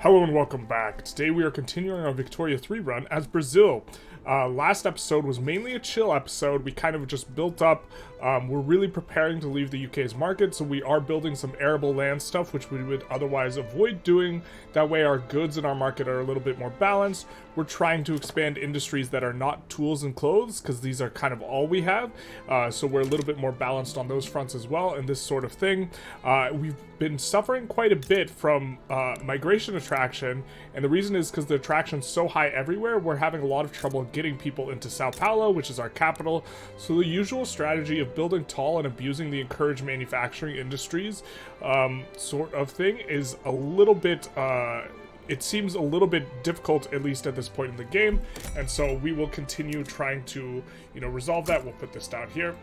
Hello and welcome back. Today we are continuing our Victoria 3 run as Brazil. Last episode was mainly a chill episode. We kind of just built up. We're really preparing to leave the UK's market, so we are building some arable land stuff, which we would otherwise avoid doing. That way our goods in our market are a little bit more balanced. We're trying to expand industries that are not tools and clothes, because these are kind of all we have. So we're a little bit more balanced on those fronts as well, and this sort of thing. We've been suffering quite a bit from migration attraction, and the reason is because the attraction's so high everywhere, we're having a lot of trouble getting people into Sao Paulo, which is our capital. So the usual strategy of building tall and abusing the encouraged manufacturing industries sort of thing is a little bit it seems a little bit difficult, at least at this point in the game, and so we will continue trying to resolve that. We'll put this down here.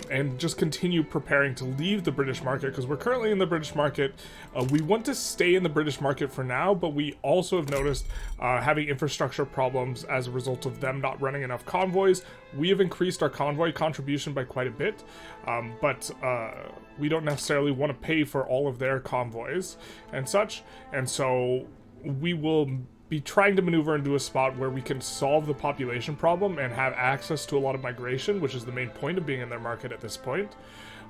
And just continue preparing to leave the British market, because we're currently in the British market. We want to stay in the British market for now, but we also have noticed having infrastructure problems as a result of them not running enough convoys. We have increased our convoy contribution by quite a bit, but we don't necessarily want to pay for all of their convoys and such, and so we will be trying to maneuver into a spot where we can solve the population problem and have access to a lot of migration, which is the main point of being in their market at this point.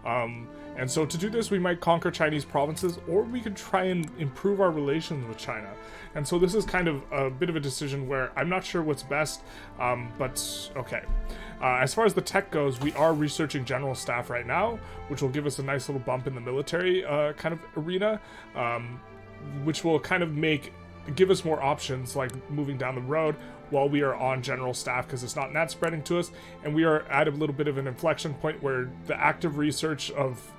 And so to do this, we might conquer Chinese provinces, or we could try and improve our relations with China. And so this is kind of a bit of a decision where I'm not sure what's best, but okay. As far as the tech goes, we are researching general staff right now, which will give us a nice little bump in the military kind of arena, which will kind of give us more options, like moving down the road while we are on general staff, because it's not net spreading to us, and we are at a little bit of an inflection point where the active research of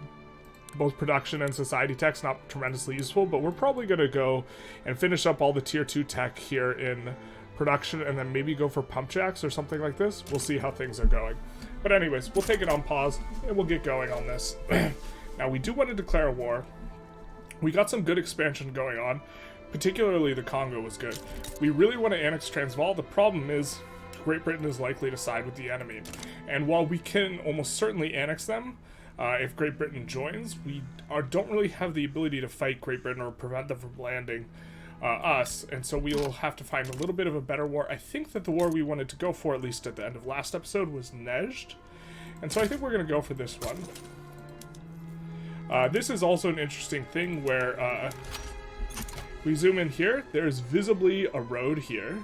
both production and society tech's not tremendously useful, but we're probably going to go and finish up all the tier 2 tech here in production, and then maybe go for pump jacks or something like this. We'll see how things are going. But anyways, we'll take it on pause and we'll get going on this. Now, we do want to declare a war. We got some good expansion going on. Particularly the Congo was good. We really want to annex Transvaal. The problem is Great Britain is likely to side with the enemy. And while we can almost certainly annex them, if Great Britain joins, we don't really have the ability to fight Great Britain or prevent them from landing us. And so we will have to find a little bit of a better war. I think that the war we wanted to go for, at least at the end of last episode, was Nejd. And so I think we're going to go for this one. This is also an interesting thing where... we zoom in here, there's visibly a road here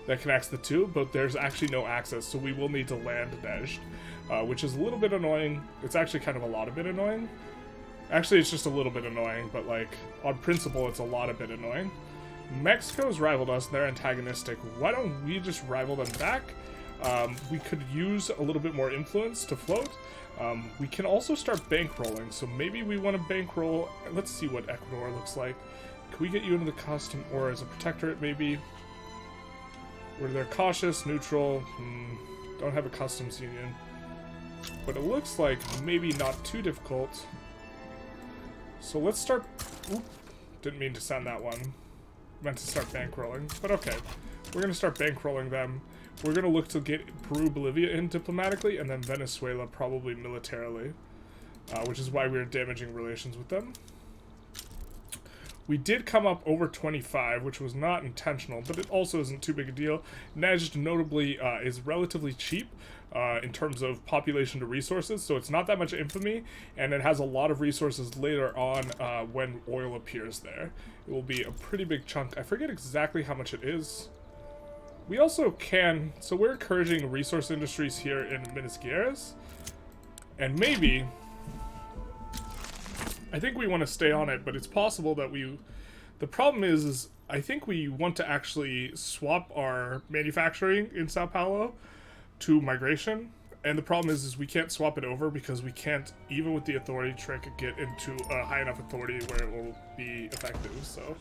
that connects the two, but there's actually no access, so we will need to land Nejd, which is a little bit annoying. It's actually kind of a lot of bit annoying. Actually, it's just a little bit annoying, but like, on principle, it's a lot of bit annoying. Mexico's rivaled us, they're antagonistic. Why don't we just rival them back? We could use a little bit more influence to float. We can also start bankrolling, so maybe we want to bankroll. Let's see what Ecuador looks like. Can we get you into the custom, or as a protectorate maybe? Where they're cautious, neutral, don't have a customs union. But it looks like maybe not too difficult. So let's start... Oop, didn't mean to send that one. Meant to start bankrolling, but okay. We're going to start bankrolling them. We're going to look to get Peru, Bolivia in diplomatically, and then Venezuela probably militarily. Which is why we're damaging relations with them. We did come up over 25, which was not intentional, but it also isn't too big a deal. Nejd, notably, is relatively cheap in terms of population to resources, so it's not that much infamy, and it has a lot of resources later on when oil appears there. It will be a pretty big chunk. I forget exactly how much it is. We also can... So we're encouraging resource industries here in Minas Gerais, and maybe... I think we want to stay on it, but it's possible that we... The problem is I think we want to actually swap our manufacturing in Sao Paulo to migration. And the problem is we can't swap it over because we can't, even with the authority trick, get into a high enough authority where it will be effective. So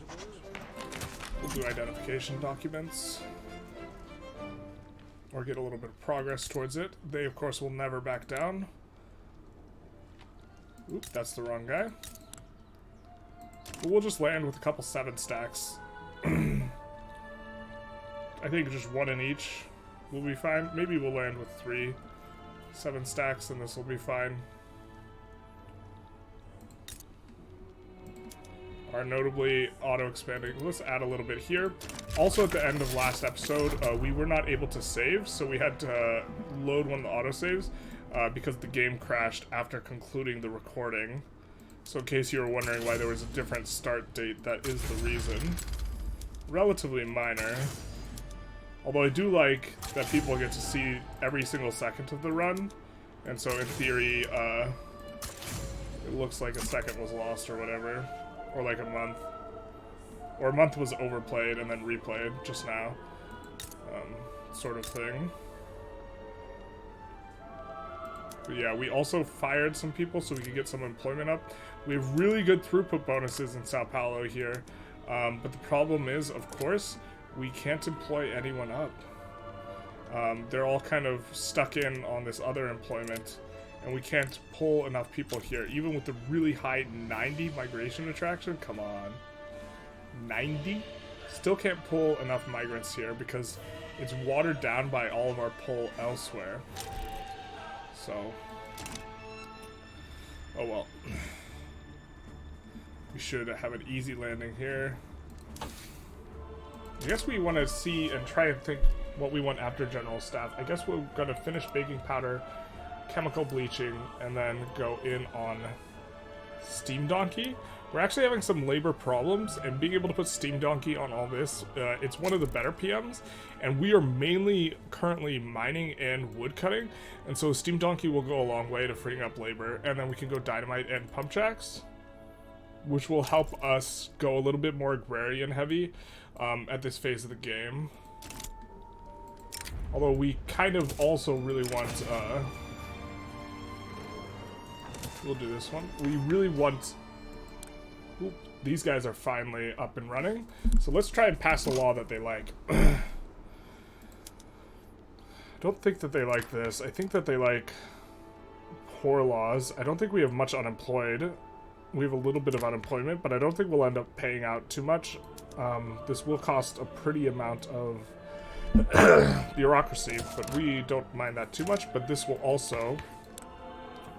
we'll do identification documents. Or get a little bit of progress towards it. They, of course, will never back down. Oop, that's the wrong guy. But we'll just land with a couple 7 stacks. I think just 1 in each will be fine. Maybe we'll land with 3 7 stacks and this will be fine. are notably auto-expanding. Let's add a little bit here. Also, at the end of last episode, we were not able to save, so we had to load one of the autosaves because the game crashed after concluding the recording. So in case you were wondering why there was a different start date, that is the reason. Relatively minor. Although I do like that people get to see every single second of the run, and so in theory, it looks like a second was lost or whatever, or like a month. Or a month was overplayed and then replayed just now, sort of thing. But yeah, we also fired some people so we could get some employment up. We have really good throughput bonuses in Sao Paulo here, but the problem is, of course, we can't employ anyone up. They're all kind of stuck in on this other employment, and we can't pull enough people here, even with the really high 90 migration attraction. Come on. 90? Still can't pull enough migrants here because it's watered down by all of our pull elsewhere. So, oh well. We should have an easy landing here. I guess we want to see and try and think what we want after general staff. I guess we're going to finish baking powder, chemical bleaching, and then go in on steam donkey. We're actually having some labor problems, and being able to put steam donkey on all this, it's one of the better PMs, and we are mainly currently mining and wood cutting, and so steam donkey will go a long way to freeing up labor, and then we can go dynamite and pump jacks, which will help us go a little bit more agrarian heavy at this phase of the game. Although we kind of also really want, we'll do this one. We really want, oop, these guys are finally up and running. So let's try and pass a law that they like. I don't think that they like this. I think that they like poor laws. I don't think we have much unemployed. We have a little bit of unemployment, but I don't think we'll end up paying out too much. This will cost a pretty amount of bureaucracy, but we don't mind that too much. But this will also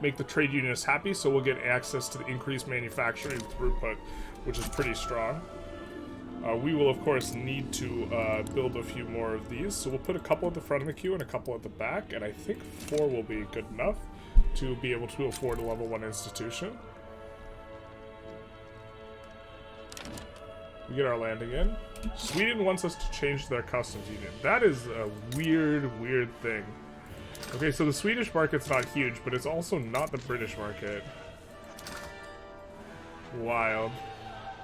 make the trade unionists happy, so we'll get access to the increased manufacturing throughput, which is pretty strong. We will, of course, need to build a few more of these, so we'll put a couple at the front of the queue and a couple at the back, and I think 4 will be good enough to be able to afford a level 1 institution. We get our landing in. Sweden wants us to change their customs union. That is a weird, weird thing. Okay, so the Swedish market's not huge, but it's also not the British market. Wild.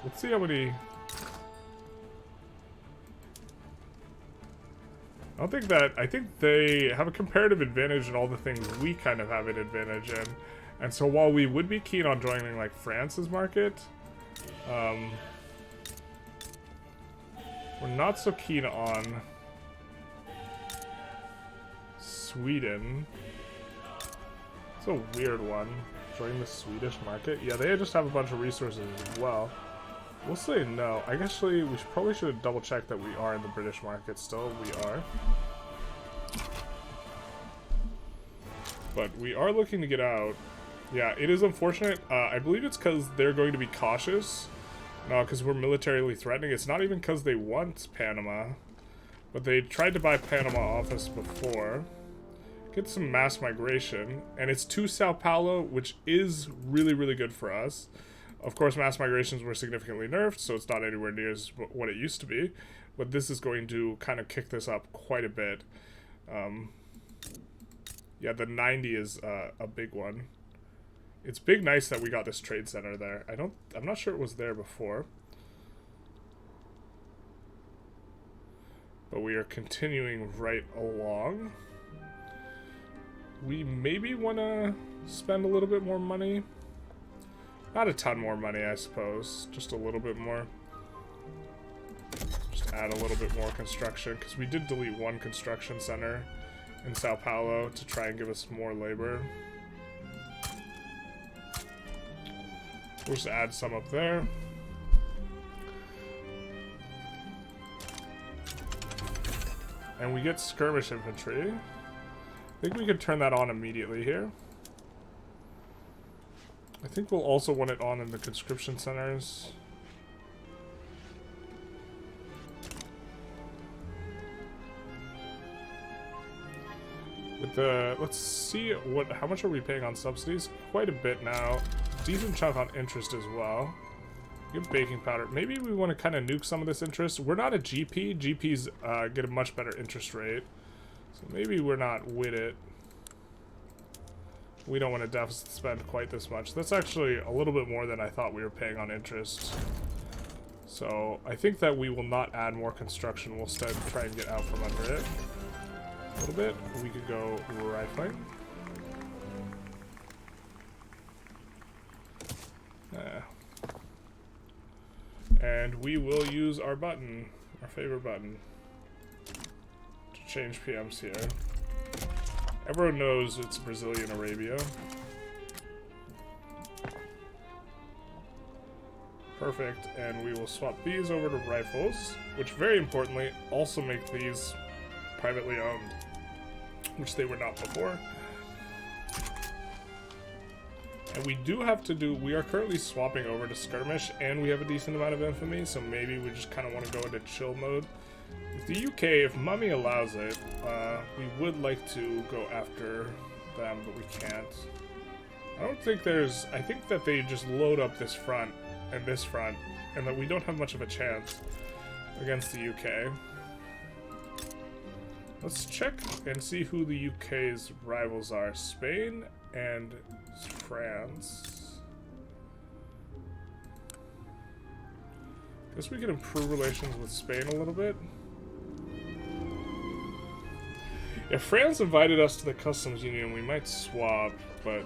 Let's see how many... I think they have a comparative advantage in all the things we kind of have an advantage in. And so while we would be keen on joining, like, France's market, we're not so keen on Sweden. It's a weird one. Join the Swedish market? Yeah, they just have a bunch of resources as well. We'll say no. I guess we probably should have double checked that we are in the British market still. We are. But we are looking to get out. Yeah, it is unfortunate. I believe it's because they're going to be cautious. No, because we're militarily threatening. It's not even because they want Panama. But they tried to buy Panama office before. Get some mass migration. And it's to Sao Paulo, which is really, really good for us. Of course, mass migrations were significantly nerfed, so it's not anywhere near as what it used to be. But this is going to kind of kick this up quite a bit. Yeah, the 90 is a big one. It's big nice that we got this trade center there. I'm not sure it was there before. But we are continuing right along. We maybe want to spend a little bit more money. Not a ton more money, I suppose. Just a little bit more. Just add a little bit more construction, because we did delete one construction center in Sao Paulo to try and give us more labor. We'll just add some up there. And we get skirmish infantry. I think we could turn that on immediately here. I think we'll also want it on in the conscription centers. let's see how much are we paying on subsidies? Quite a bit now. Decent chunk on interest as well. Get baking powder. Maybe we want to kind of nuke some of this interest. We're not a GP. GPs get a much better interest rate. So maybe we're not with it. We don't want to deficit spend quite this much. That's actually a little bit more than I thought we were paying on interest. So I think that we will not add more construction. We'll instead try and get out from under it a little bit. We could go rifling. And we will use our button, our favorite button, to change PMs here. Everyone knows it's Brazilian Arabia. Perfect, and we will swap these over to rifles, which very importantly also make these privately owned, which they were not before. And we do have to do, we are currently swapping over to skirmish, and we have a decent amount of infamy, so maybe we just kind of want to go into chill mode. With the UK, if Mummy allows it, we would like to go after them, but we can't. I don't think there's, I think that they just load up this front, and that we don't have much of a chance against the UK. Let's check and see who the UK's rivals are. Spain and France. Guess we can improve relations with Spain a little bit. If France invited us to the customs union, we might swap, but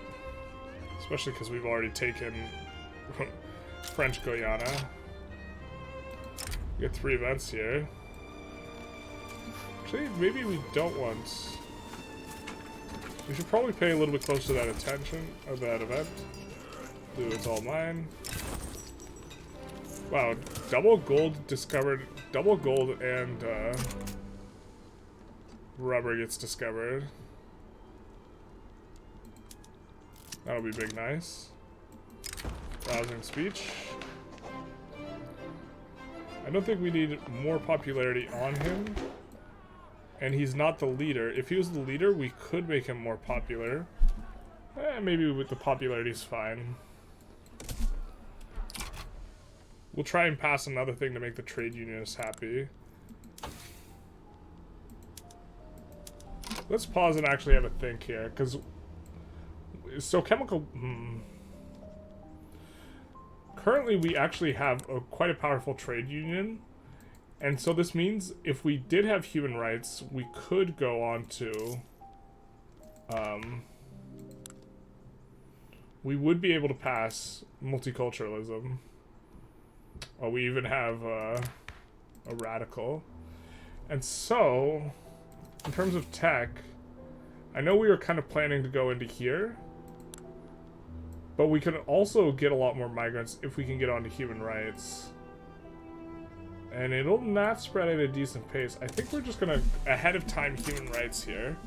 especially because we've already taken French Guyana. We get 3 events here. Actually, maybe we don't want. We should probably pay a little bit closer to that attention of that event. Blue, it's all mine. Wow, double gold discovered. Double gold and rubber gets discovered. That'll be big, nice. Browsing speech. I don't think we need more popularity on him. And he's not the leader. If he was the leader, we could make him more popular. Maybe with the popularity's fine. We'll try and pass another thing to make the trade unionists happy. Let's pause and actually have a think here, because so chemical. Currently, we actually have quite a powerful trade union, and so this means if we did have human rights, we could go on to. We would be able to pass multiculturalism. We even have a radical, and so. In terms of tech, I know we were kind of planning to go into here, but we could also get a lot more migrants if we can get onto human rights. And it'll not spread at a decent pace. I think we're just gonna ahead of time human rights here.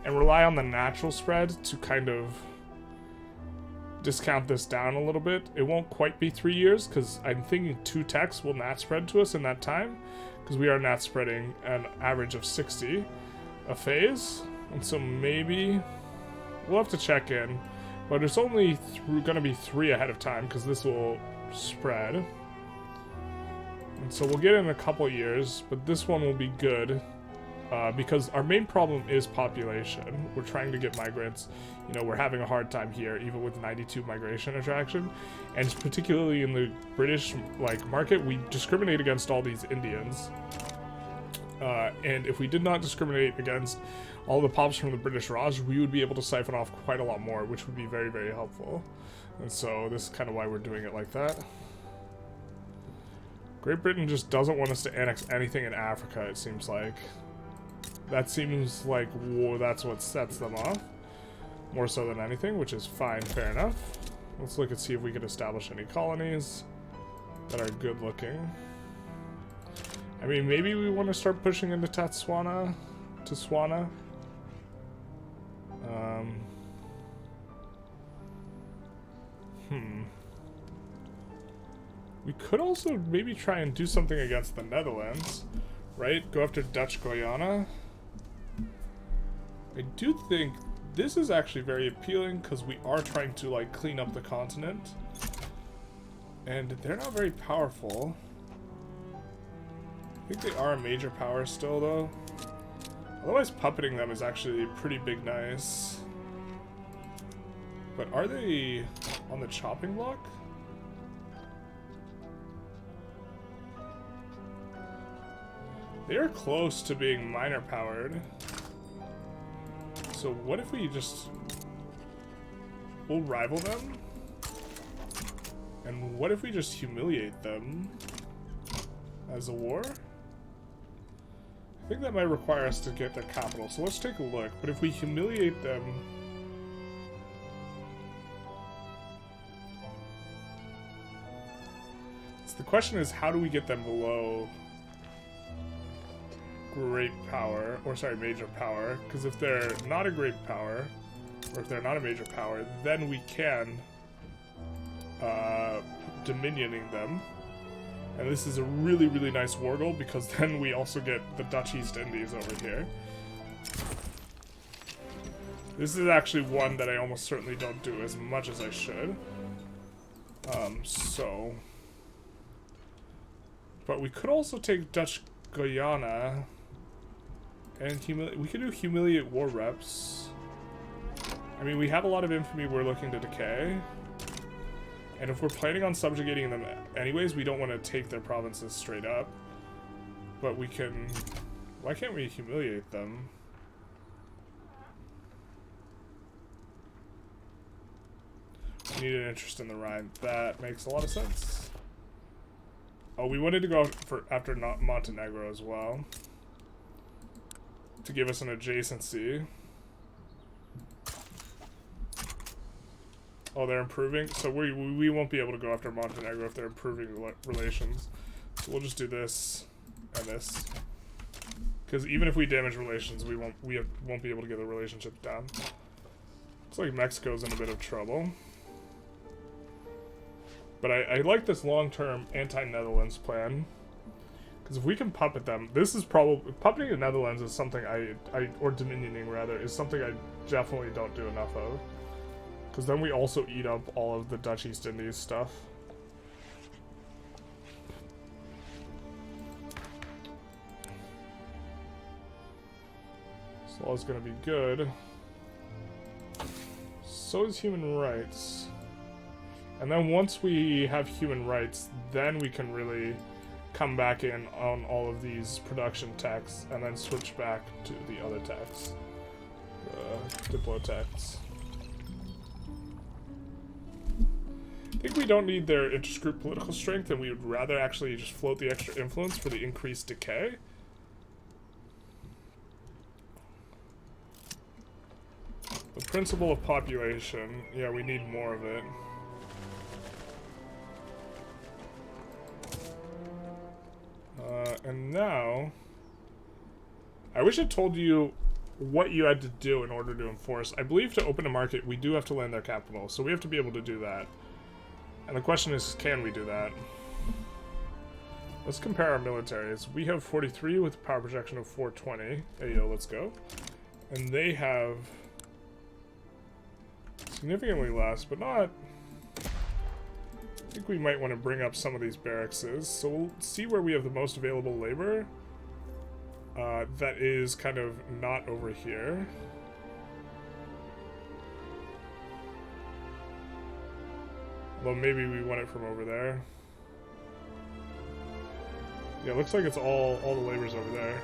And rely on the natural spread to kind of discount this down a little bit. It won't quite be 3 years, because I'm thinking 2 techs will not spread to us in that time. Because we are not spreading an average of 60 a phase. And so maybe we'll have to check in. But it's only going to be 3 ahead of time because this will spread. And so we'll get in a couple years, but this one will be good. Because our main problem is population. We're trying to get migrants. You know, we're having a hard time here, even with 92 migration attraction. And particularly in the British market, we discriminate against all these Indians. And if we did not discriminate against all the pops from the British Raj, we would be able to siphon off quite a lot more, which would be very, very helpful. And so this is kind of why we're doing it like that. Great Britain just doesn't want us to annex anything in Africa, it seems like. That seems like that's what sets them off. More so than anything, which is fine, fair enough. Let's look and see if we can establish any colonies that are good looking. I mean, maybe we want to start pushing into Tatswana, Tswana. We could also maybe try and do something against the Netherlands, right? Go after Dutch Guyana. I do think this is actually very appealing because we are trying to like clean up the continent. And they're not very powerful. I think they are a major power still though. Otherwise puppeting them is actually pretty big nice. But are they on the chopping block? They are close to being minor powered. So what if we just... We'll rival them? And what if we just humiliate them as a war? I think that might require us to get their capital, so let's take a look. But if we humiliate them... So the question is, how do we get them below great power, or sorry, major power? Because if they're not a great power, or if they're not a major power, then we can dominioning them. And this is a really, really nice war goal, because then we also get the Dutch East Indies over here. This is actually one that I almost certainly don't do as much as I should. But we could also take Dutch Guyana and we could do humiliate war reps. I mean, we have a lot of infamy we're looking to decay. And if we're planning on subjugating them anyways, we don't want to take their provinces straight up. But we can... Why can't we humiliate them? We need an interest in the Rhine. That makes a lot of sense. Oh, we wanted to go after Montenegro as well. To give us an adjacency. Oh, they're improving? So we won't be able to go after Montenegro if they're improving relations. So we'll just do this and this. Because even if we damage relations, we won't be able to get the relationships down. Looks like Mexico's in a bit of trouble. But I like this long-term anti-Netherlands plan. Because if we can puppet them, this is probably... Puppeting the Netherlands is something or dominioning rather, is something I definitely don't do enough of. Because then we also eat up all of the Dutch East Indies stuff. So all is going to be good. So is human rights. And then once we have human rights, then we can really come back in on all of these production tax and then switch back to the other tax. Diplo tax. I think we don't need their intergroup political strength, and we would rather actually just float the extra influence for the increased decay. The principle of population. Yeah, we need more of it. And now, I wish I told you what you had to do in order to enforce. I believe to open a market, we do have to land their capital, so we have to be able to do that. And the question is, can we do that? Let's compare our militaries. We have 43 with a power projection of 420. Ayo, let's go. And they have significantly less, but not... I think we might want to bring up some of these barracks. So we'll see where we have the most available labor. That is kind of not over here. Although maybe we want it from over there. Yeah, it looks like it's all the labor's over there.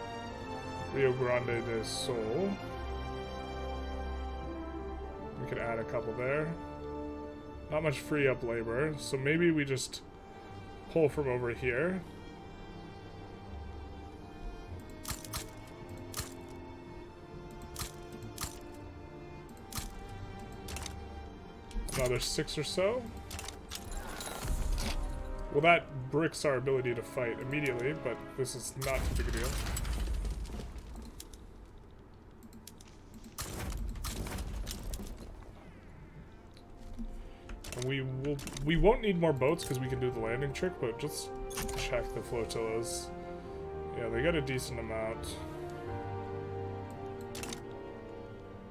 Rio Grande do Sul. We could add a couple there. Not much free up labor, so maybe we just pull from over here. Another 6 or so. Well, that bricks our ability to fight immediately, but this is not too big a deal. We won't need more boats because we can do the landing trick, but just check the flotillas. Yeah, they got a decent amount.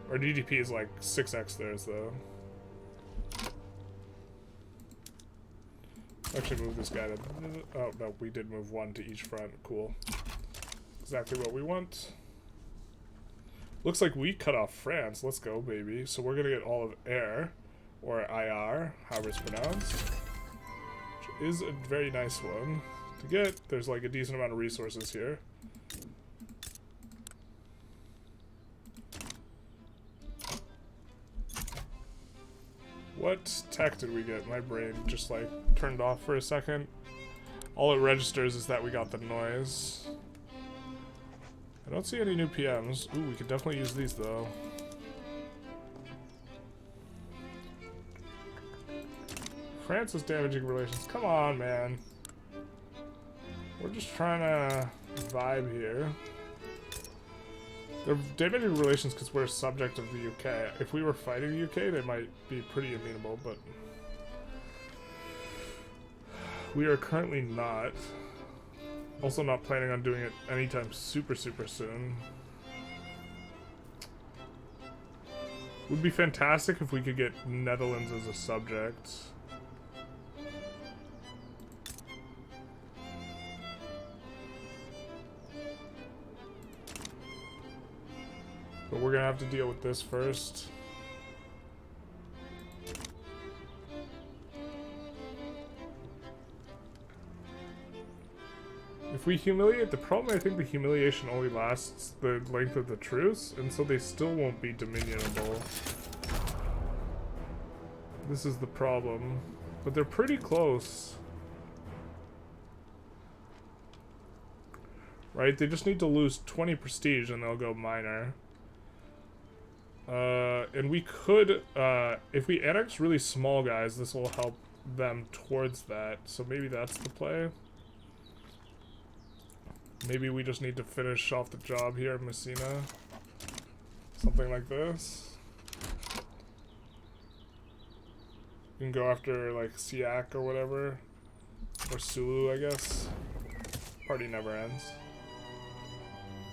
Our GDP is like 6x theirs, though. Actually move this guy to... Oh, no, we did move one to each front. Cool. Exactly what we want. Looks like we cut off France. Let's go, baby. So we're gonna get all of air, or IR, however it's pronounced. Which is a very nice one to get. There's like a decent amount of resources here. What tech did we get? My brain just like turned off for a second. All it registers is that we got the noise. I don't see any new PMs. Ooh, we could definitely use these though. France is damaging relations. Come on, man. We're just trying to vibe here. They're damaging relations because we're a subject of the UK. If we were fighting the UK, they might be pretty amenable, but we are currently not. Also not planning on doing it anytime super soon. Would be fantastic if we could get Netherlands as a subject. But we're gonna have to deal with this first. If we humiliate, the problem, I think the humiliation only lasts the length of the truce, and so they still won't be dominionable. This is the problem. But they're pretty close. Right? They just need to lose 20 prestige and they'll go minor. And we could, if we annex really small guys, this will help them towards that. So maybe that's the play. Maybe we just need to finish off the job here in Messina. Something like this. You can go after, like, Siak or whatever. Or Sulu, I guess. Party never ends.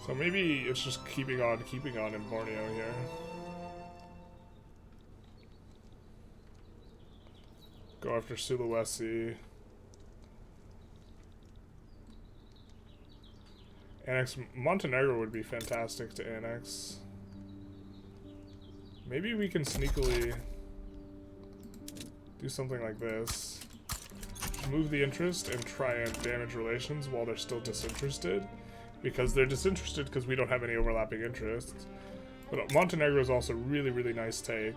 So maybe it's just keeping on in Borneo here. Go after Sulawesi. Annex Montenegro would be fantastic to annex. Maybe we can sneakily do something like this. Move the interest and try and damage relations while they're still disinterested. Because they're disinterested because we don't have any overlapping interests. But Montenegro is also really nice take.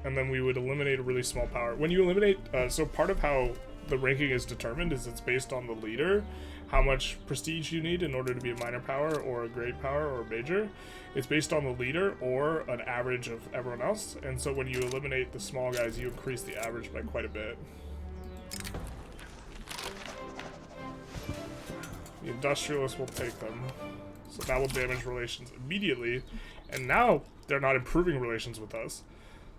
And then we would eliminate a really small power. When you eliminate, so part of how the ranking is determined is it's based on the leader, how much prestige you need in order to be a minor power or a great power or a major. It's based on the leader or an average of everyone else. And so when you eliminate the small guys, you increase the average by quite a bit. The Industrialists will take them. So that will damage relations immediately. And now they're not improving relations with us.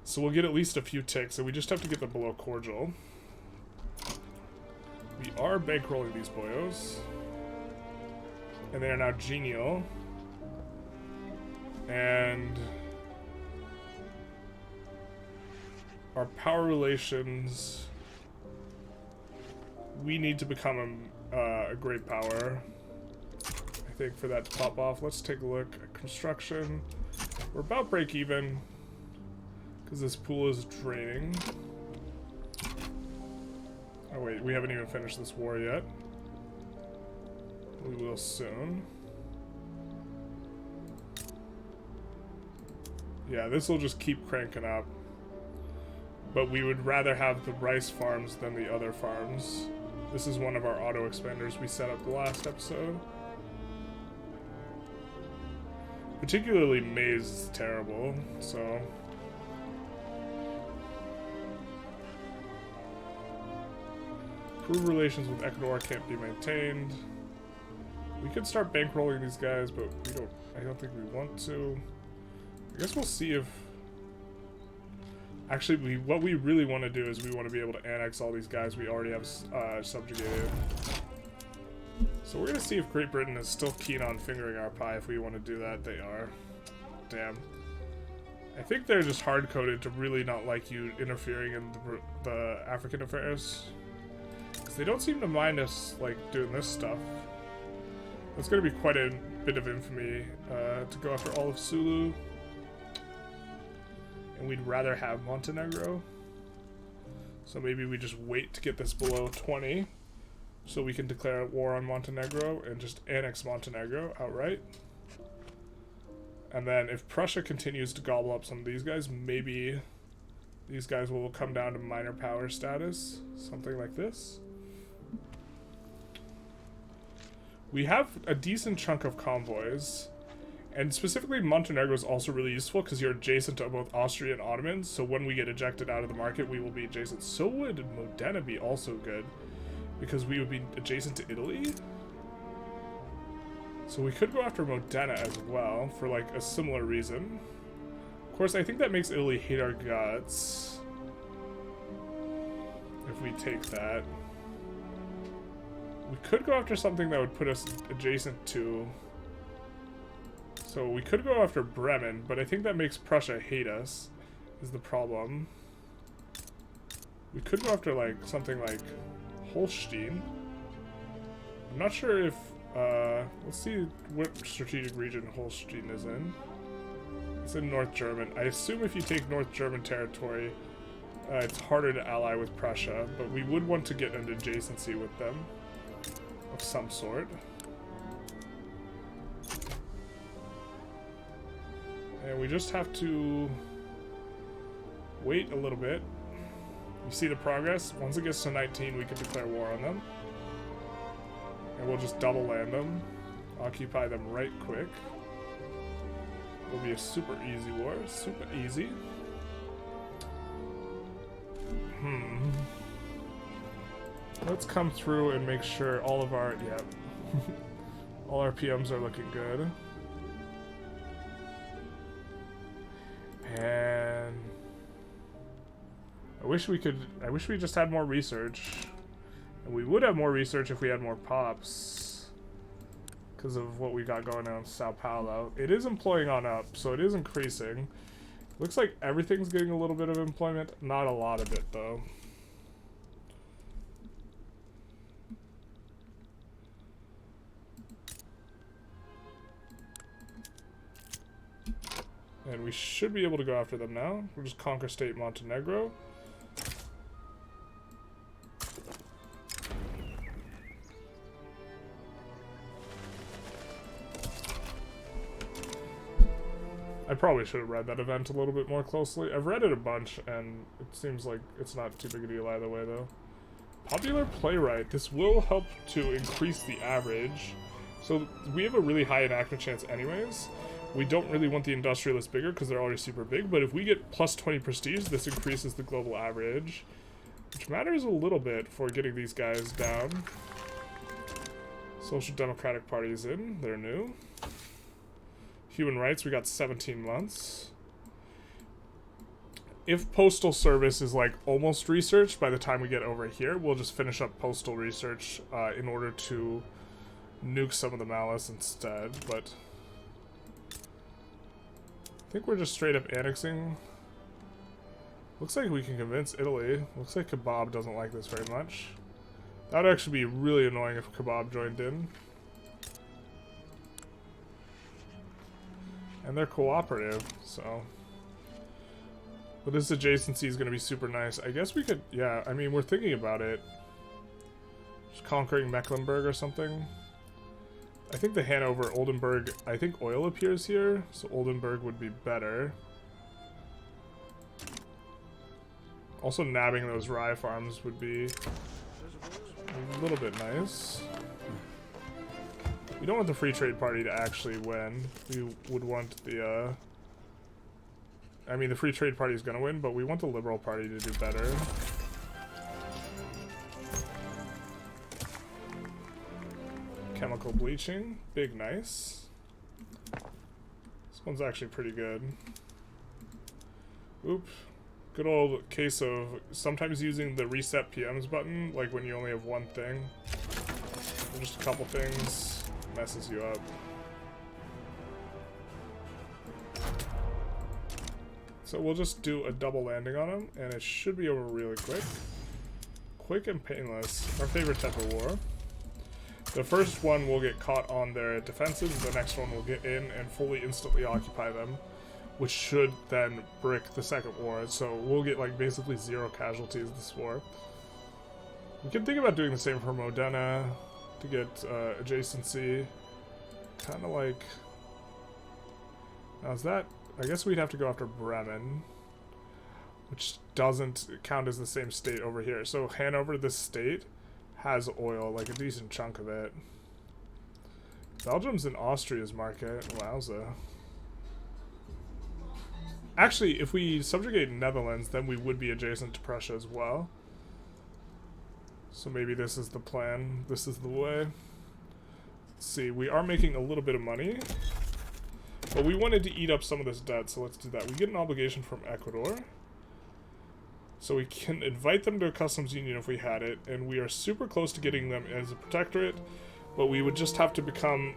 So we'll get at least a few ticks, and we just have to get them below cordial. We are bankrolling these boyos. And they are now genial. And our power relations, we need to become a great power, I think, for that to pop off. Let's take a look at construction. We're about break even because this pool is draining. Oh wait, we haven't even finished this war yet. We will soon. Yeah, this will just keep cranking up. But we would rather have the rice farms than the other farms. This is one of our auto expanders we set up the last episode. Particularly maize is terrible, so... Improve relations with Ecuador can't be maintained. We could start bankrolling these guys, but I don't think we want to. I guess we'll see if... Actually, what we really want to do is we want to be able to annex all these guys we already have subjugated. So we're gonna see if Great Britain is still keen on fingering our pie. If we want to do that, they are. Damn. I think they're just hard-coded to really not like you interfering in the African affairs. Because they don't seem to mind us, like, doing this stuff. It's gonna be quite a bit of infamy to go after all of Sulu. And we'd rather have Montenegro. So maybe we just wait to get this below 20. So we can declare war on Montenegro and just annex Montenegro outright. And then if Prussia continues to gobble up some of these guys, maybe these guys will come down to minor power status. Something like this. We have a decent chunk of convoys. And specifically Montenegro is also really useful because you're adjacent to both Austria and Ottomans. So when we get ejected out of the market, we will be adjacent. So would Modena be also good. Because we would be adjacent to Italy. So we could go after Modena as well, for like a similar reason. Of course, I think that makes Italy hate our guts. If we take that. We could go after something that would put us adjacent to... So we could go after Bremen, but I think that makes Prussia hate us, is the problem. We could go after like something like Holstein. I'm not sure if, let's see what strategic region Holstein is in. It's in North German. I assume if you take North German territory, it's harder to ally with Prussia, but we would want to get an adjacency with them of some sort. And we just have to wait a little bit. You see the progress? Once it gets to 19, we can declare war on them. And we'll just double land them. Occupy them right quick. It'll be a super easy war. Super easy. Let's come through and make sure all of our... Yeah. all our PMs are looking good. And... I wish we just had more research. And we would have more research if we had more pops. Because of what we got going on in Sao Paulo. It is employing on up, so it is increasing. Looks like everything's getting a little bit of employment. Not a lot of it, though. And we should be able to go after them now. We'll just conquer state Montenegro. I probably should have read that event a little bit more closely. I've read it a bunch, and it seems like it's not too big a deal either way, though. Popular playwright. This will help to increase the average. So we have a really high enactment chance anyways. We don't really want the industrialists bigger because they're already super big, but if we get plus 20 prestige, this increases the global average, which matters a little bit for getting these guys down. Social Democratic Party is in. They're new. Human rights, we got 17 months. If postal service is like almost researched by the time we get over here, we'll just finish up postal research in order to nuke some of the malice instead, but I think we're just straight up annexing. Looks like we can convince Italy. Looks like Kebab doesn't like this very much. That would actually be really annoying if Kebab joined in. And they're cooperative, so. But this adjacency is going to be super nice. I guess we could, yeah, I mean, we're thinking about it. Just conquering Mecklenburg or something. I think the Hanover, Oldenburg, I think oil appears here, so Oldenburg would be better. Also nabbing those rye farms would be a little bit nice. We don't want the Free Trade Party to actually win. We would want the, I mean, the Free Trade Party is going to win, but we want the Liberal Party to do better. Chemical bleaching. Big nice. This one's actually pretty good. Oop. Good old case of sometimes using the reset PMs button, like when you only have one thing. just a couple things messes you up. So we'll just do a double landing on him, and it should be over really quick. Quick and painless. Our favorite type of war. The first one will get caught on their defenses, the next one will get in and fully instantly occupy them, which should then brick the second war. So we'll get like basically 0 casualties this war. We can think about doing the same for Modena to get adjacency. Kind of like... Now is that... I guess we'd have to go after Bremen, which doesn't count as the same state over here. So Hanover, this state, has oil, like a decent chunk of it. Belgium's in Austria's market. Wowza. Actually, if we subjugate Netherlands, then we would be adjacent to Prussia as well. So maybe this is the plan. This is the way. Let's see, we are making a little bit of money. But we wanted to eat up some of this debt, so let's do that. We get an obligation from Ecuador. So we can invite them to a customs union if we had it, and we are super close to getting them as a protectorate, but we would just have to become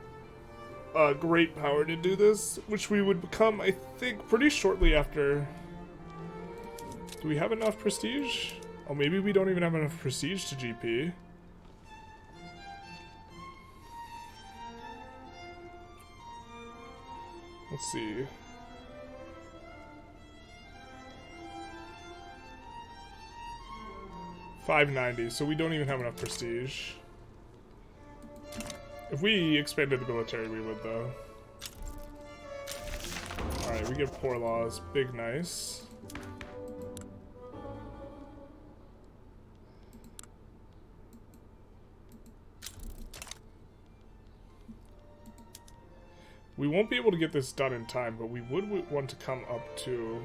a great power to do this, which we would become, I think, pretty shortly after... Do we have enough prestige? Oh, maybe we don't even have enough prestige to GP. Let's see. $590, so we don't even have enough prestige. If we expanded the military, we would, though. Alright, we get poor laws. Big nice. We won't be able to get this done in time, but we would want to come up to...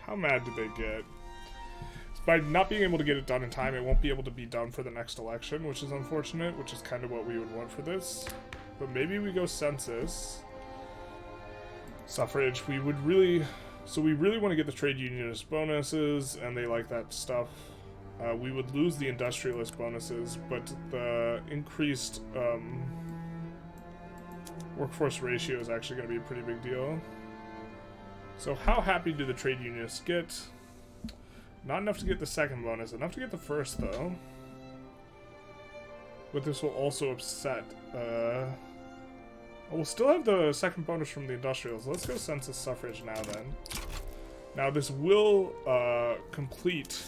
How mad did they get? By not being able to get it done in time, it won't be able to be done for the next election, which is unfortunate, which is kind of what we would want for this. But maybe we go census. Suffrage, we would really... So we really want to get the trade unionist bonuses, and they like that stuff. We would lose the industrialist bonuses, but the increased workforce ratio is actually going to be a pretty big deal. So how happy do the trade unionists get? Not enough to get the second bonus, enough to get the first though. But this will also upset. We'll still have the second bonus from the industrials. Let's go census suffrage now then. Now this will complete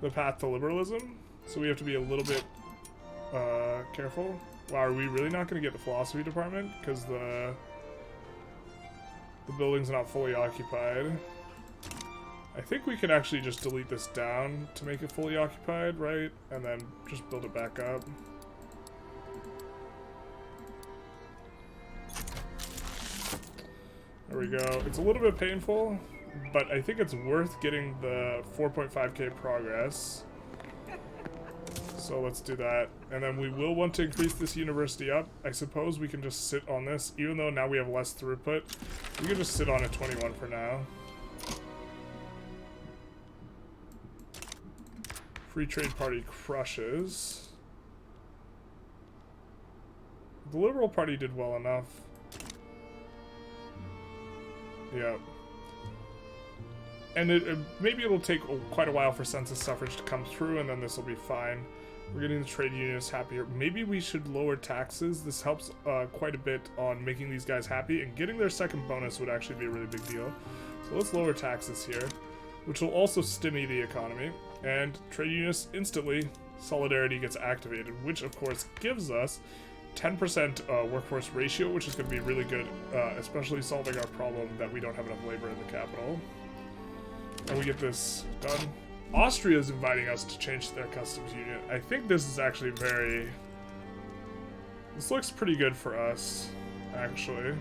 the path to liberalism, so we have to be a little bit careful. Wow, are we really not going to get the philosophy department? Because the building's not fully occupied. I think we could actually just delete this down to make it fully occupied, right? And then just build it back up. There we go. It's a little bit painful, but I think it's worth getting the 4.5k progress. So let's do that. And then we will want to increase this university up. I suppose we can just sit on this, even though now we have less throughput. We can just sit on at 21 for now. Free Trade Party crushes. The Liberal Party did well enough. Yeah. And maybe it'll take quite a while for census suffrage to come through, and then this will be fine. We're getting the trade unionists happier. Maybe we should lower taxes. This helps quite a bit on making these guys happy, and getting their second bonus would actually be a really big deal. So let's lower taxes here, which will also stymie the economy. And trade unionists instantly, solidarity gets activated, which of course gives us 10% workforce ratio, which is going to be really good, especially solving our problem that we don't have enough labor in the capital. And we get this done. Austria is inviting us to change their customs union. I think this is actually very... This looks pretty good for us, actually.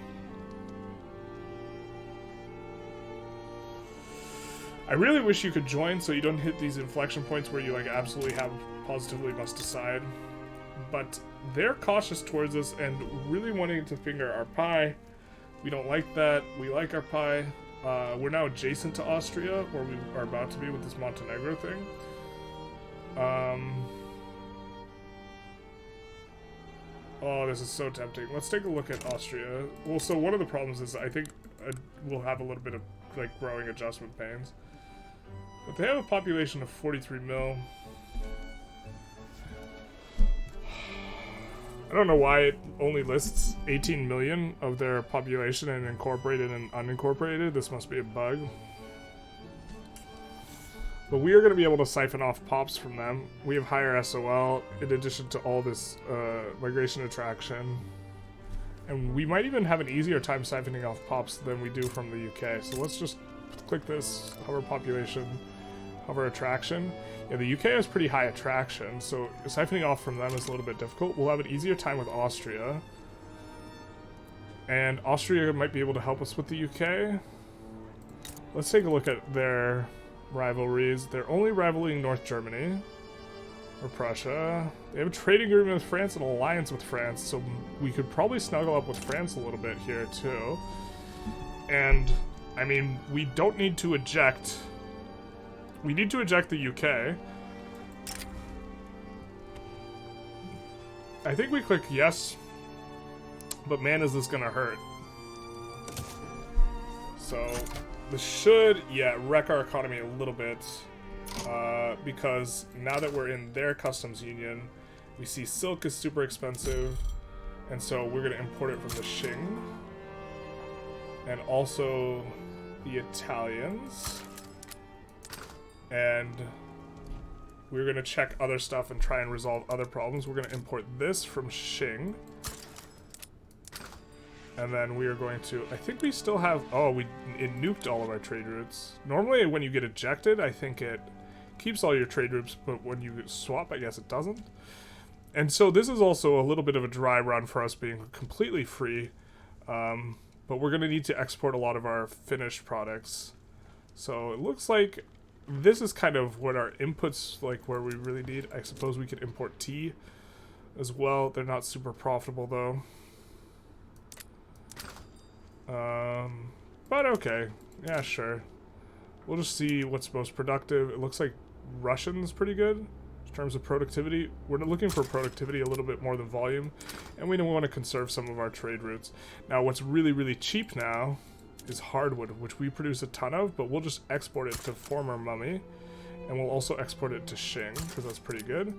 I really wish you could join so you don't hit these inflection points where you like absolutely have positively must decide. But they're cautious towards us and really wanting to finger our pie. We don't like that. We like our pie. We're now adjacent to Austria, where we are about to be with this Montenegro thing. Oh, this is so tempting. Let's take a look at Austria. Well, so one of the problems is I think we'll have a little bit of like growing adjustment pains. But they have a population of 43 mil. I don't know why it only lists 18 million of their population in incorporated and unincorporated. This must be a bug. But we are going to be able to siphon off pops from them. We have higher SOL in addition to all this migration attraction. And we might even have an easier time siphoning off pops than we do from the UK. So let's just click this, hover population, hover attraction. Yeah, the UK has pretty high attraction, so siphoning off from them is a little bit difficult. We'll have an easier time with Austria. And Austria might be able to help us with the UK. Let's take a look at their rivalries. They're only rivaling North Germany or Prussia. They have a trading agreement with France and an alliance with France, so we could probably snuggle up with France a little bit here too. And I mean, we don't need to eject. We need to eject the UK. I think we click yes, but man, is this gonna hurt. So this should, yeah, wreck our economy a little bit, because now that we're in their customs union, we see silk is super expensive, and so we're gonna import it from the Qing, and also the Italians. And we're going to check other stuff and try and resolve other problems. We're going to import this from Qing. And then we are going to... I think we still have... Oh, it nuked all of our trade routes. Normally, when you get ejected, I think it keeps all your trade routes, but when you swap, I guess it doesn't. And so this is also a little bit of a dry run for us being completely free. But we're going to need to export a lot of our finished products. So it looks like... This is kind of what our inputs, like where we really need. I suppose we could import tea as well. They're not super profitable though. But okay. Yeah, sure. We'll just see what's most productive. It looks like Russian's pretty good in terms of productivity. We're looking for productivity a little bit more than volume. And we don't want to conserve some of our trade routes. Now, what's really, really cheap now is hardwood, which we produce a ton of, but we'll just export it to former mummy, and we'll also export it to Qing, because that's pretty good.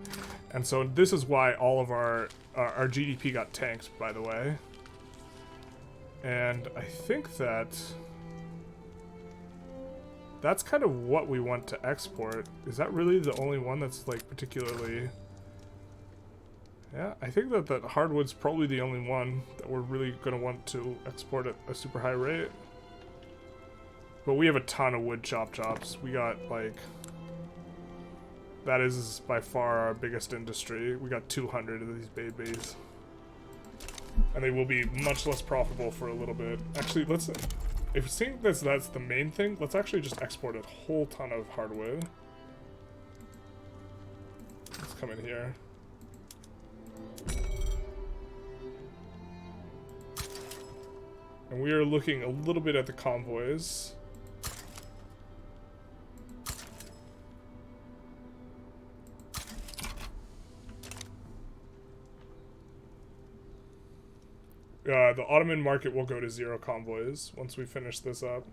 And so this is why all of our GDP got tanked, by the way. And I think that's kind of what we want to export. Is that really the only one that's like particularly... Yeah, I think that hardwood's probably the only one that we're really going to want to export at a super high rate. But we have a ton of wood chops. We got, like... That is by far our biggest industry. We got 200 of these babies. And they will be much less profitable for a little bit. Actually, let's... If you think that's the main thing, let's actually just export a whole ton of hardwood. Let's come in here. And we are looking a little bit at the convoys. The Ottoman market will go to 0 convoys once we finish this up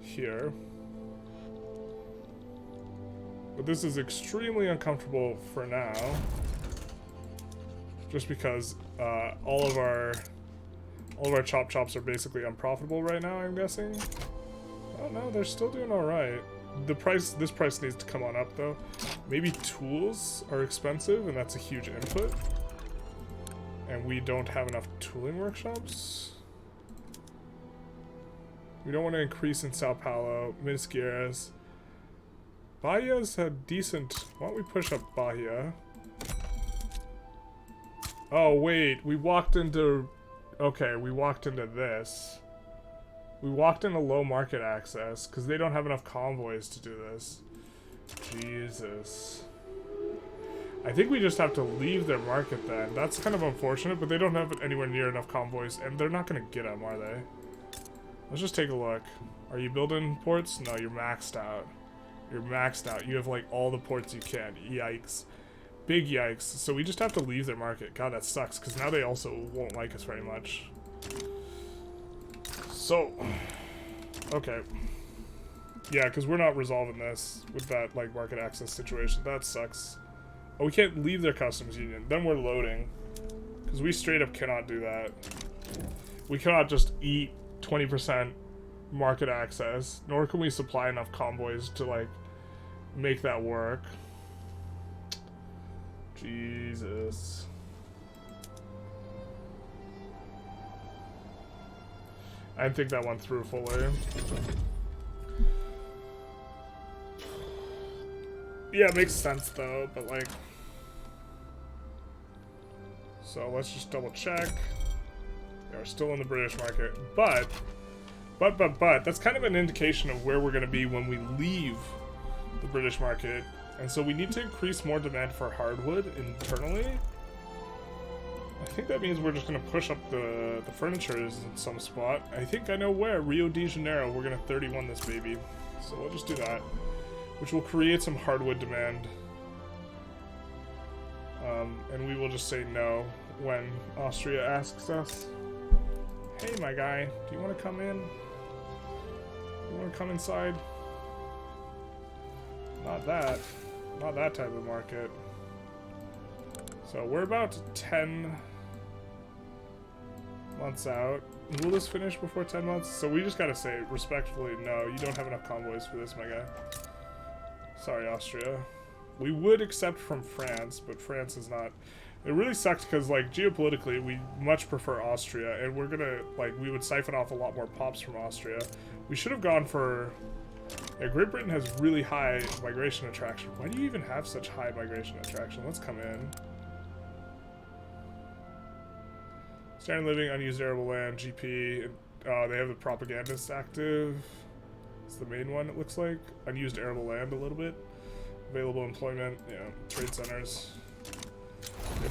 here. But this is extremely uncomfortable for now. Just because all of our chops are basically unprofitable right now, I'm guessing. Oh no, they're still doing alright. This price needs to come on up though. Maybe tools are expensive and that's a huge input. And we don't have enough tooling workshops. We don't want to increase in Sao Paulo, Minsk Geras. Bahia's a decent... Why don't we push up Bahia? Oh wait, we walked into... Okay, we walked into this. We walked into low market access, because they don't have enough convoys to do this. Jesus. I think we just have to leave their market then. That's kind of unfortunate, but they don't have anywhere near enough convoys, and they're not going to get them, are they? Let's just take a look. Are you building ports? No, you're maxed out. You're maxed out. You have like all the ports you can. Yikes. Big yikes. So we just have to leave their market. God, that sucks, because now they also won't like us very much. So, okay. Yeah, because we're not resolving this with that like market access situation. That sucks. Oh, we can't leave their customs union. Then we're loading. Because we straight up cannot do that. We cannot just eat 20% market access, nor can we supply enough convoys to like make that work. Jesus. I didn't think that went through fully. Yeah, it makes sense though, but like... So let's just double check. Yeah, we're still in the British market, but that's kind of an indication of where we're going to be when we leave the British market. And so we need to increase more demand for hardwood internally. I think that means we're just going to push up the furniture in some spot. I think I know where. Rio de Janeiro. We're going to 31 this baby. So we'll just do that. Which will create some hardwood demand. And we will just say no when Austria asks us. Hey, my guy. Do you want to come in? You want to come inside? Not that. Not that type of market. So we're about 10 months out. Will this finish before 10 months? So we just gotta say respectfully, no, you don't have enough convoys for this, my guy. Sorry, Austria. We would accept from France, but France is not. It really sucks because, like, geopolitically, we much prefer Austria, and we're gonna, like, we would siphon off a lot more pops from Austria. We should have gone for... Yeah, Great Britain has really high migration attraction. Why do you even have such high migration attraction? Let's come in. Standard living, unused arable land, GP. They have the propagandists active. It's the main one, it looks like. Unused arable land a little bit. Available employment, yeah, trade centers.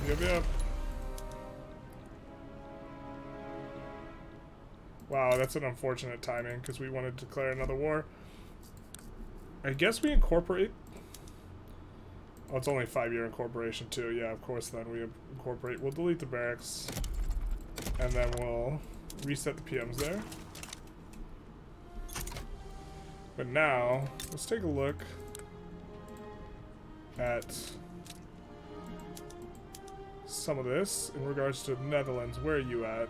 Yep. Wow, that's an unfortunate timing because we wanted to declare another war. I guess we incorporate. Oh, it's only a 5-year incorporation too. Yeah, of course then we incorporate. We'll delete the barracks. And then we'll reset the PMs there. But now, let's take a look at some of this in regards to the Netherlands. Where are you at?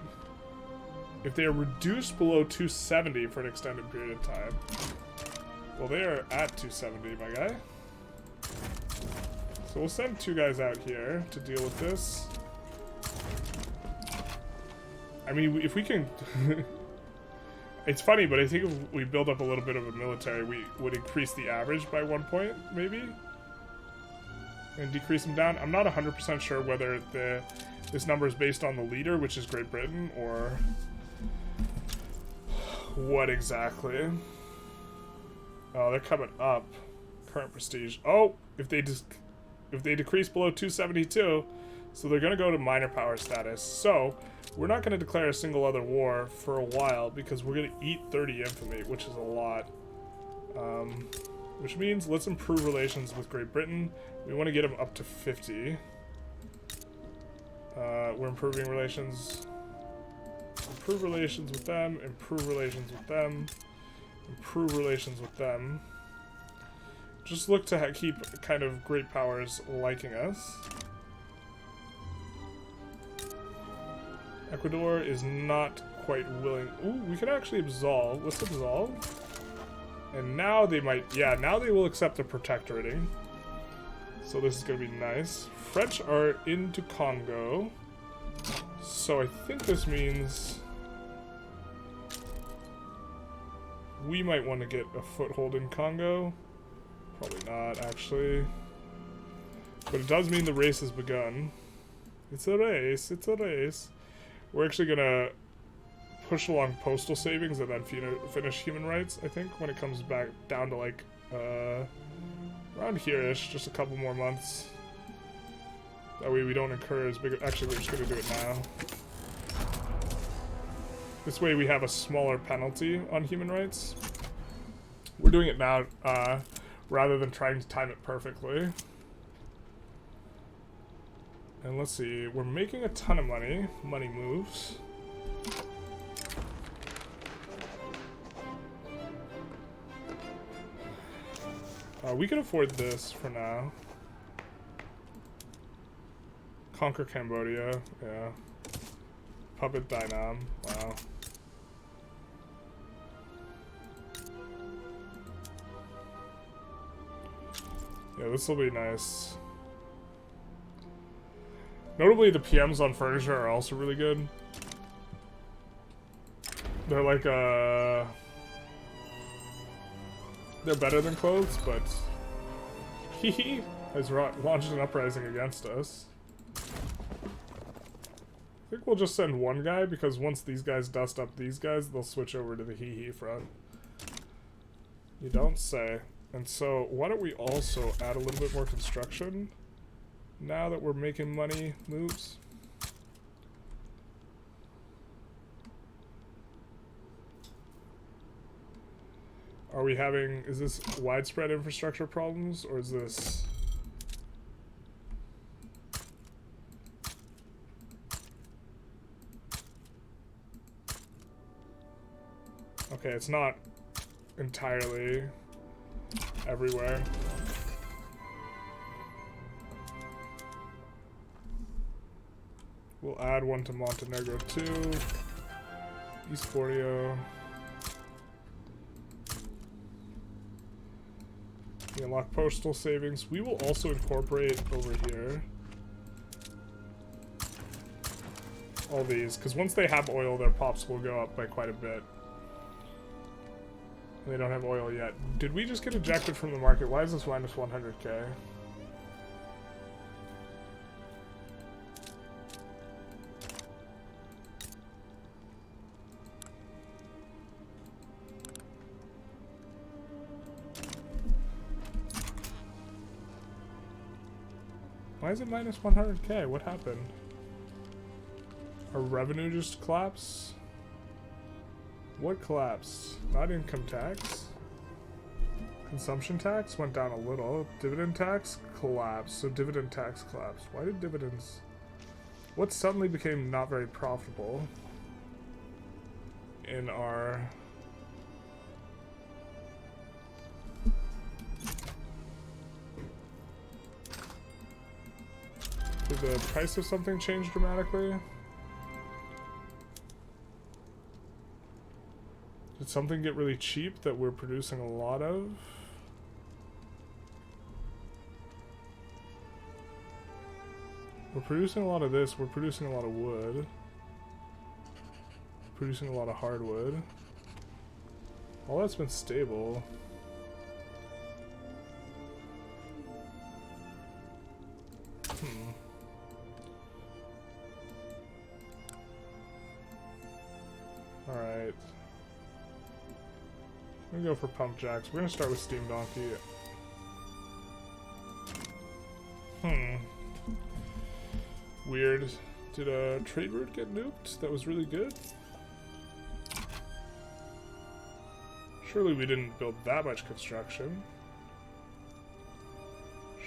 If they are reduced below 270 for an extended period of time. Well, they are at 270, my guy. So we'll send 2 guys out here to deal with this. I mean, if we can... It's funny, but I think if we build up a little bit of a military, we would increase the average by 1 point, maybe? And decrease them down. I'm not 100% sure whether this number is based on the leader, which is Great Britain, or what exactly. Oh, they're coming up. Current prestige. Oh, if they decrease below 272, so they're going to go to minor power status. So we're not going to declare a single other war for a while because we're going to eat 30 infamy, which is a lot. Which means let's improve relations with Great Britain. We want to get them up to 50. We're improving relations. Improve relations with them. Improve relations with them. Improve relations with them. Just look to keep kind of great powers liking us. Ecuador is not quite willing. Ooh, we can actually absolve. Let's absolve. And now they might, yeah, now they will accept the protectorating. So this is going to be nice. French are into Congo. So I think this means we might want to get a foothold in Congo. Probably not, actually. But it does mean the race has begun. It's a race, it's a race. We're actually going to push along postal savings and then finish human rights, I think, when it comes back down to, like, around here-ish, just a couple more months. That way we don't incur as big... Actually, we're just going to do it now. This way we have a smaller penalty on human rights. We're doing it now. rather than trying to time it perfectly. And let's see, we're making a ton of money. Money moves. We can afford this for now. Conquer Cambodia, yeah. Puppet Dynam, wow. Yeah, this will be nice. Notably, the PMs on furniture are also really good. They're like, they're better than clothes, but he has launched an uprising against us. I think we'll just send one guy, because once these guys dust up these guys, they'll switch over to the hee front. You don't say. And so, why don't we also add a little bit more construction, now that we're making money moves? Are we having, is this widespread infrastructure problems, or is this... Okay, it's not entirely everywhere. We'll add one to Montenegro too. East Borneo. We unlock postal savings. We will also incorporate over here all these, because once they have oil, their pops will go up by quite a bit. They don't have oil yet. Did we just get ejected from the market? Why is this minus 100k? Why is it minus 100k? What happened? Our revenue just collapsed? What collapsed? Not income tax. Consumption tax went down a little. Dividend tax collapsed. So dividend tax collapsed. Why did dividends... What suddenly became not very profitable in our... Did the price of something change dramatically? Did something get really cheap that we're producing a lot of? We're producing a lot of this. We're producing a lot of wood. Producing a lot of hardwood. All that's been stable. Alright. I'm gonna go for pump jacks. We're gonna start with steam donkey. Weird. Did a trade route get nuked? That was really good. Surely we didn't build that much construction.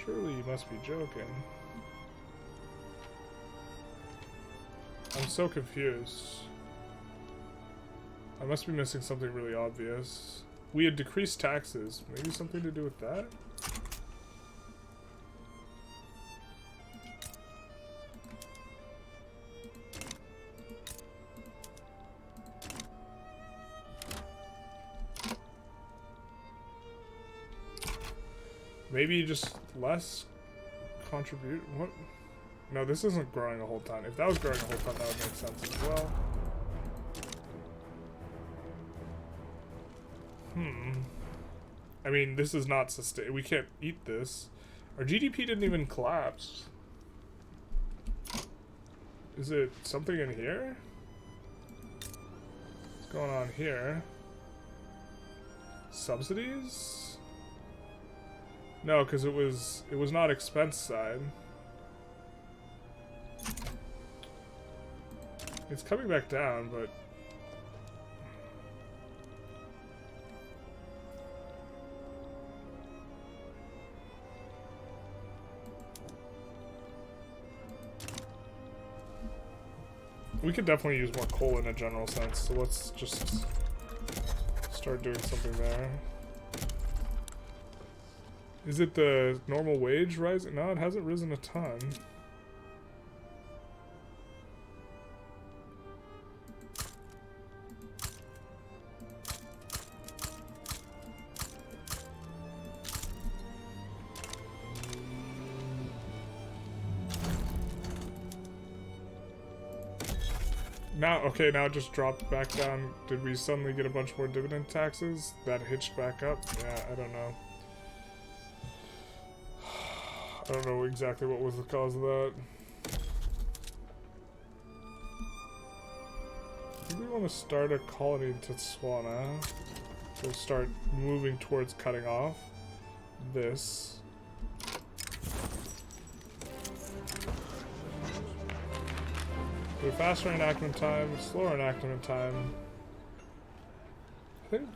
Surely you must be joking. I'm so confused. I must be missing something really obvious. We had decreased taxes. Maybe something to do with that? Maybe just less contribute. What? No, this isn't growing a whole ton. If that was growing a whole ton, that would make sense as well. I mean, this is not sustain. We can't eat this. Our GDP didn't even collapse. Is it something in here? What's going on here? Subsidies? No, because it was not expense side. It's coming back down, but We could definitely use more coal in a general sense, so let's just start doing something there. Is it the normal wage rising? No, it hasn't risen a ton. Now, okay, now it just dropped back down. Did we suddenly get a bunch more dividend taxes? That hitched back up? Yeah, I don't know. I don't know exactly what was the cause of that. I think we want to start a colony in Botswana. We'll start moving towards cutting off this. Faster enactment time, slower enactment time. I think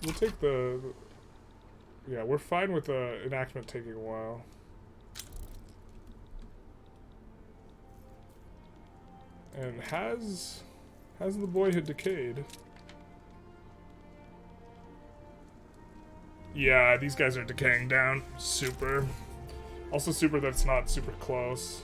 we'll take the yeah, we're fine with the enactment taking a while. And has the boyhood decayed? Yeah, these guys are decaying down. Super. Also super that it's not super close.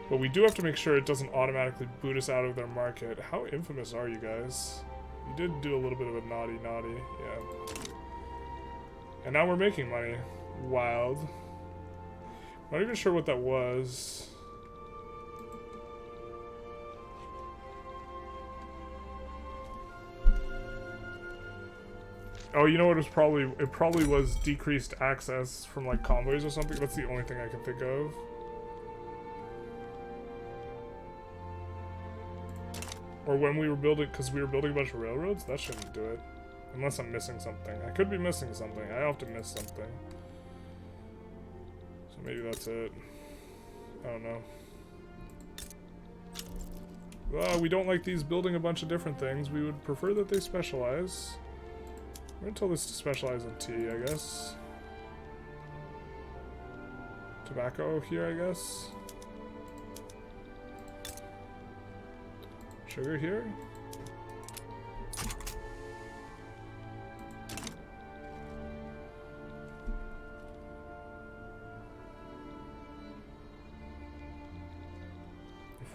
But we do have to make sure it doesn't automatically boot us out of their market. How infamous are you guys? You did do a little bit of a naughty, yeah. And now we're making money. Wild. Not even sure what that was. Oh, you know what? It probably was decreased access from like convoys or something. That's the only thing I can think of. Or when we were building, because we were building a bunch of railroads? That shouldn't do it. Unless I'm missing something. I could be missing something. I often miss something. So maybe that's it. I don't know. We don't like these building a bunch of different things. We would prefer that they specialize. We're gonna tell this to specialize in tea, I guess. Tobacco here, I guess. Sugar here?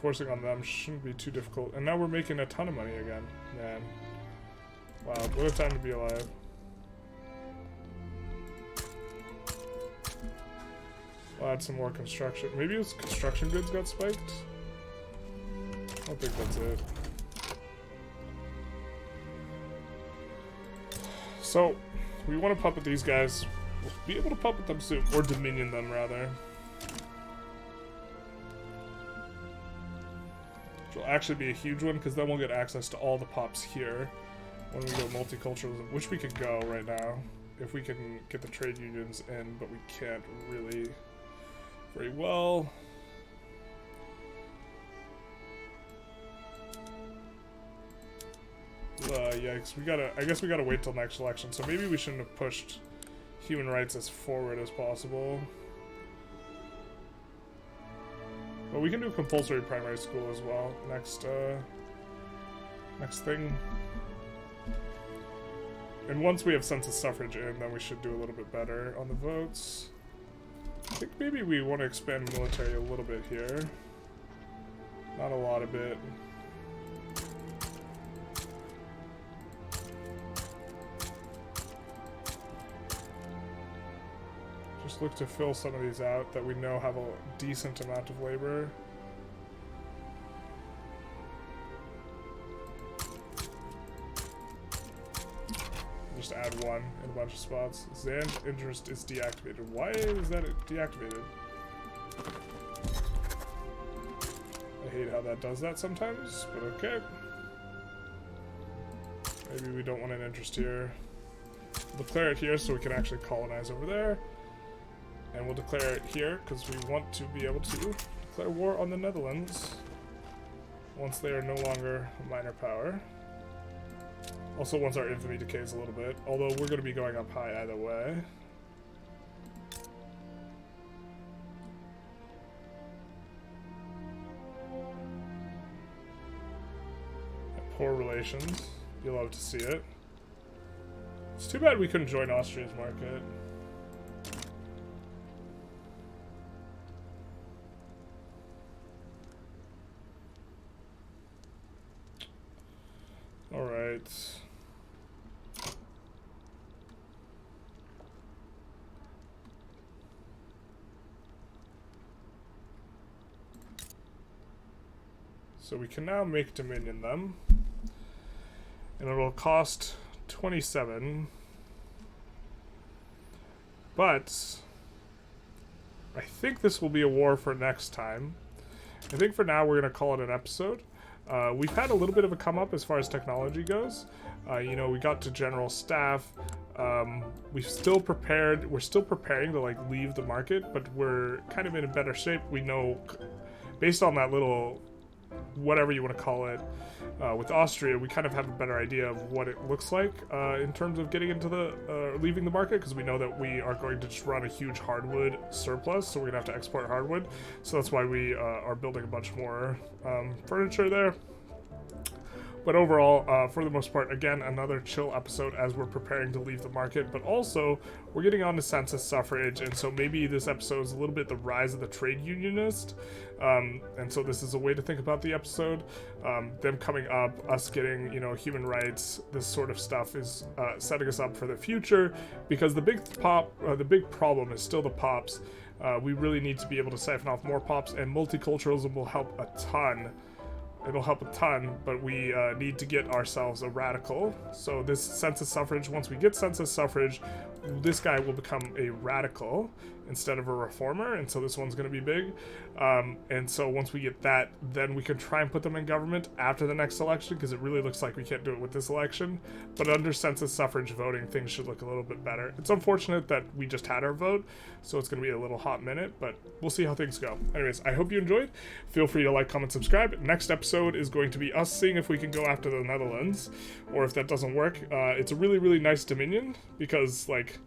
Forcing on them shouldn't be too difficult. And now we're making a ton of money again. Man. Wow, what a time to be alive. We'll add some more construction. Maybe it was construction goods got spiked? I don't think that's it. So, we want to puppet these guys. We'll be able to puppet them soon. Or dominion them, rather. Which will actually be a huge one, because then we'll get access to all the pops here when we go multiculturalism, which we could go right now, if we can get the trade unions in, but we can't really very well. Yikes, I guess we gotta wait till next election, so maybe we shouldn't have pushed human rights as forward as possible. But we can do compulsory primary school as well, next thing. And once we have census suffrage in, then we should do a little bit better on the votes. I think maybe we want to expand military a little bit here. Not a lot of it. Just look to fill some of these out that we know have a decent amount of labor. Just add one in a bunch of spots. Zan's interest is deactivated. Why is that deactivated? I hate how that does that sometimes, but okay. Maybe we don't want an interest here. We'll declare it here so we can actually colonize over there. And we'll declare it here because we want to be able to declare war on the Netherlands once they are no longer a minor power. Also, once our infamy decays a little bit, although we're going to be going up high either way. Poor relations. You love to see it. It's too bad we couldn't join Austria's market. Alright. So we can now make Dominion them. And it'll cost 27. But I think this will be a war for next time. I think for now we're going to call it an episode. We've had a little bit of a come up as far as technology goes. You know, we got to general staff. We're still preparing to like leave the market, but we're kind of in a better shape. We know, based on that little, whatever you want to call it, with Austria, we kind of have a better idea of what it looks like in terms of getting into the leaving the market, because we know that we are going to just run a huge hardwood surplus, so we're gonna have to export hardwood. So that's why we are building a bunch more furniture there. But overall, for the most part, again, another chill episode as we're preparing to leave the market. But also, we're getting on to census suffrage, and so maybe this episode is a little bit the rise of the trade unionist. And so this is a way to think about the episode. Them coming up, us getting, you know, human rights, this sort of stuff is setting us up for the future. Because the big problem is still the pops. We really need to be able to siphon off more pops, and multiculturalism will help a ton. It'll help a ton, but we need to get ourselves a radical. So this census suffrage, once we get census suffrage, this guy will become a radical instead of a reformer, and so this one's going to be big. And so once we get that, then we can try and put them in government after the next election, because it really looks like we can't do it with this election. But under census suffrage voting, things should look a little bit better. It's unfortunate that we just had our vote, so it's going to be a little hot minute, but we'll see how things go. Anyways, I hope you enjoyed. Feel free to like, comment, subscribe. Next episode is going to be us seeing if we can go after the Netherlands, or if that doesn't work. It's a really, really nice dominion, because, like,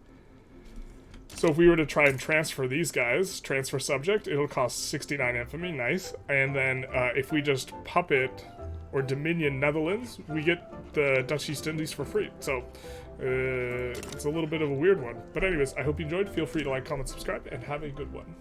so if we were to try and transfer these guys, transfer subject, it'll cost 69 infamy, nice. And then if we just puppet or dominion Netherlands, we get the Dutch East Indies for free. So it's a little bit of a weird one. But anyways, I hope you enjoyed. Feel free to like, comment, subscribe, and have a good one.